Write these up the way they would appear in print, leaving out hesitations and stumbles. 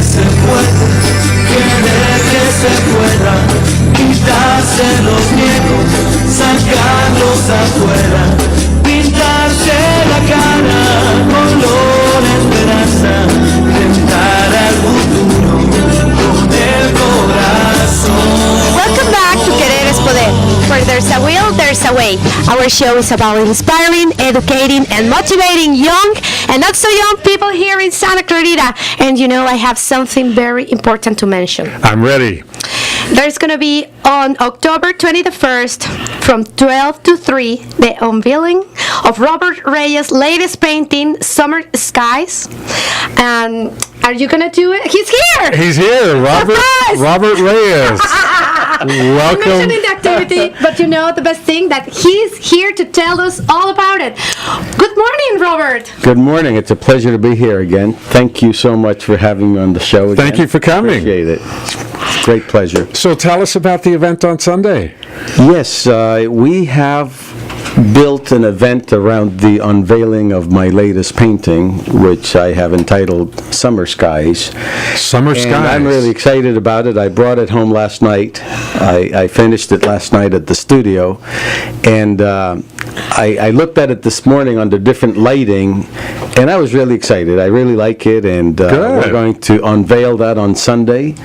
se puede, querer que se pueda, quitarse los miedos, sacarlos afuera, pintarse la cara, color esperanza, tentar al futuro con el corazón. Welcome back to Querer es Poder. Where there's a will, there's a way. Our show is about inspiring, educating, and motivating young and not so young people here in Santa Clarita. And you know, I have something very important to mention. I'm ready. There's going to be on October 21st from 12 to 3 the unveiling of Robert Reyes' latest painting, Summer Skies. And are you going to do it? He's here! He's here, Robert Reyes. Welcome. I'm mentioning the activity, but you know the best thing, that he's here to tell us all about it. Good morning, Robert. Good morning. It's a pleasure to be here again. Thank you so much for having me on the show again. Thank you for coming. Appreciate it. It's a great pleasure. So tell us about the event on Sunday. Yes, we have built an event around the unveiling of my latest painting, which I have entitled Summer Skies. Summer Skies. And I'm really excited about it. I brought it home last night. I finished it last night at the studio, and I looked at it this morning under different lighting, and I was really excited. I really like it, and we're going to unveil that on Sunday.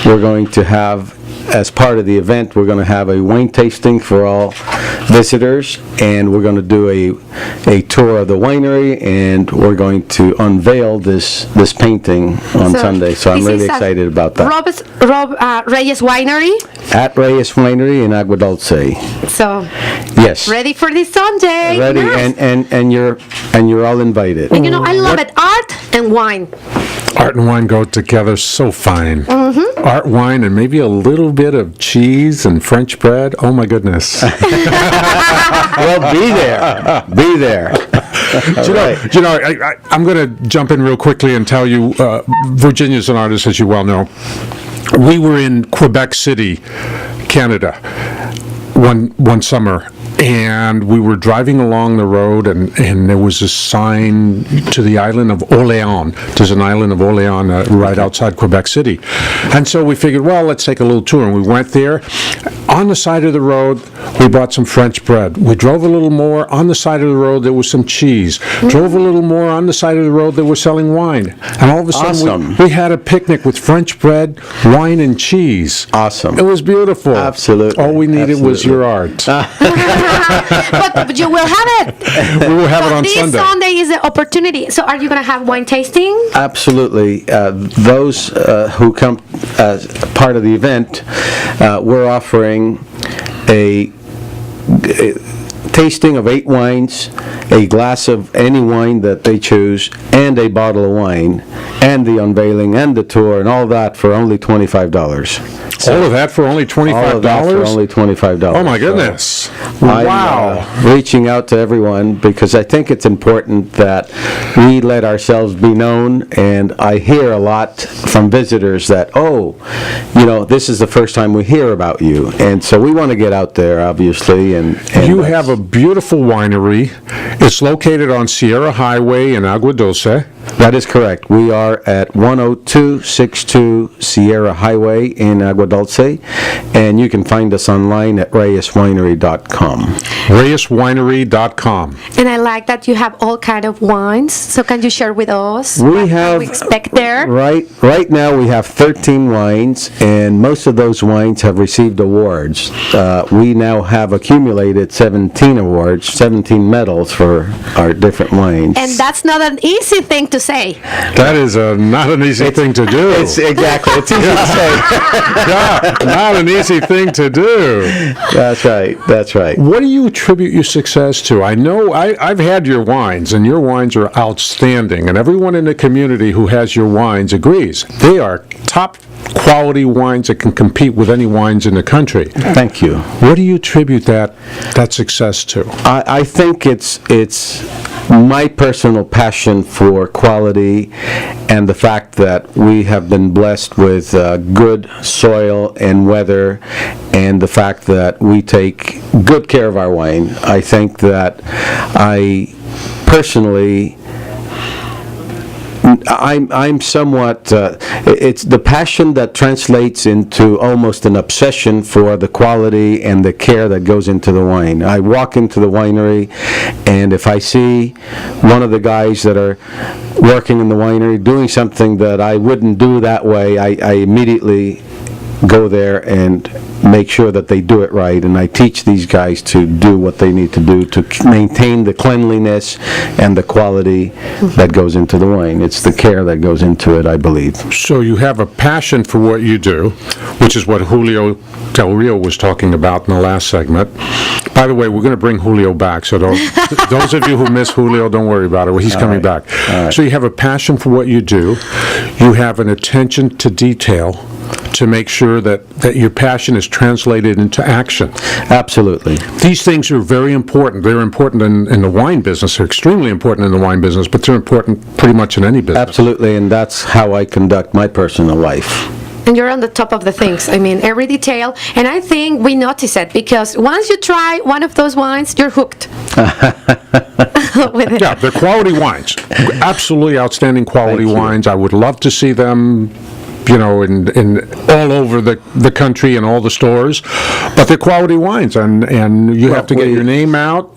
We're going to have, as part of the event, we're going to have a wine tasting for all visitors, and we're going to do a tour of the winery, and we're going to unveil this painting on Sunday. So I'm really excited about that. Reyes Winery? At Reyes Winery in Agua Dulce. So, yes. Ready for this Sunday. Ready, yes. and you're all invited. And you know, I love it. Art and wine. Art and wine go together so fine. Mm-hmm. Art, wine, and maybe a little bit of cheese and French bread. Oh my goodness. Well, be there. Be there. I'm going to jump in real quickly and tell you, Virginia's an artist, as you well know. We were in Quebec City, Canada, one summer, and we were driving along the road, and there was a sign to the island of Orléans. There's an island of Orléans right outside Quebec City. And so we figured, well, let's take a little tour. And we went there. On the side of the road, we bought some French bread. We drove a little more. On the side of the road, there was some cheese. Drove a little more. On the side of the road, they were selling wine. And all of a sudden, we had a picnic with French bread, wine, and cheese. Awesome. It was beautiful. Absolutely. All we needed was your art. But you will have it. We will have it on this Sunday. This Sunday is the opportunity. So are you going to have wine tasting? Absolutely. Those who come as part of the event, we're offering a tasting of 8 wines, a glass of any wine that they choose, and a bottle of wine, and the unveiling, and the tour, and all that for only $25. All of that for only $25? All of that for only $25. Oh my goodness. So wow. I'm reaching out to everyone because I think it's important that we let ourselves be known, and I hear a lot from visitors that, this is the first time we hear about you. And so we want to get out there, obviously. And you have a beautiful winery. It's located on Sierra Highway in Agua Dulce. That is correct. We are at 10262 Sierra Highway in Agua Dulce, and you can find us online at reyeswinery.com. reyeswinery.com. And I like that you have all kind of wines. So can you share with us what we expect there? Right now we have 13 wines, and most of those wines have received awards. We now have accumulated 17 awards, 17 medals for our different wines. And that's not an easy thing to say. That is not an easy thing to do. Exactly. It's easy to say. Yeah, not an easy thing to do. That's right. What do you attribute your success to? I know I've had your wines, and your wines are outstanding, and everyone in the community who has your wines agrees. They are top quality wines that can compete with any wines in the country. Thank you. What do you attribute that success to? I think it's my personal passion for quality and the fact that we have been blessed with good soil and weather, and the fact that we take good care of our wine. I think that I personally I'm somewhat, it's the passion that translates into almost an obsession for the quality and the care that goes into the wine. I walk into the winery, and if I see one of the guys that are working in the winery doing something that I wouldn't do that way, I immediately go there and make sure that they do it right, and I teach these guys to do what they need to do to maintain the cleanliness and the quality that goes into the wine. It's the care that goes into it, I believe. So you have a passion for what you do, which is what Julio Del Rio was talking about in the last segment. By the way, we're going to bring Julio back, so those of you who miss Julio, don't worry about it. He's coming back. So you have a passion for what you do. You have an attention to detail to make sure that your passion is translated into action. Absolutely. These things are very important. They're important in the wine business. They're extremely important in the wine business, but they're important pretty much in any business. Absolutely, and that's how I conduct my personal life. And you're on the top of the things. I mean, every detail. And I think we notice it because once you try one of those wines, you're hooked. With it. Yeah, they're quality wines. Absolutely outstanding quality wines. I would love to see them, in all over the country and all the stores, but they're quality wines, and you have to get your name out.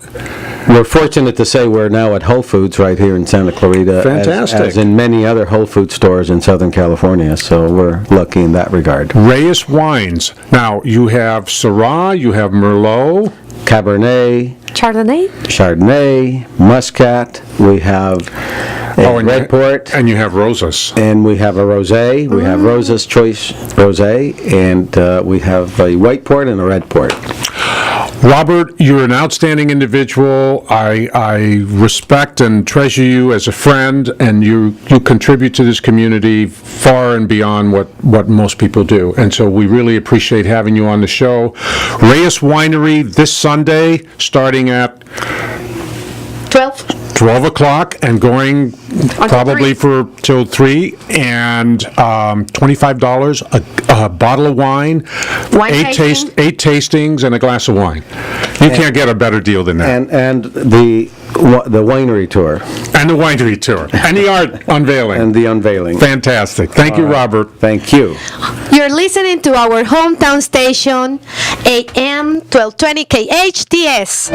We're fortunate to say we're now at Whole Foods right here in Santa Clarita. Fantastic. As in many other Whole Food stores in Southern California, so we're lucky in that regard. Reyes Wines. Now, you have Syrah, you have Merlot, Cabernet, Chardonnay, Muscat, we have Red Port, and you have Rosas. and we have a Rosé. We have Rosa's Choice Rosé, and we have a White Port and a Red Port. Robert, you're an outstanding individual. I respect and treasure you as a friend, and you contribute to this community far and beyond what most people do. And so we really appreciate having you on the show. Reyes Winery this Sunday, starting at 12 o'clock and going probably till 3, and $25 a bottle of wine, eight tastings, and a glass of wine. You can't get a better deal than that. And the winery tour. And the winery tour. And the art unveiling. And the unveiling. Fantastic. Thank you, Robert. Thank you. You're listening to our hometown station, AM 1220 KHTS.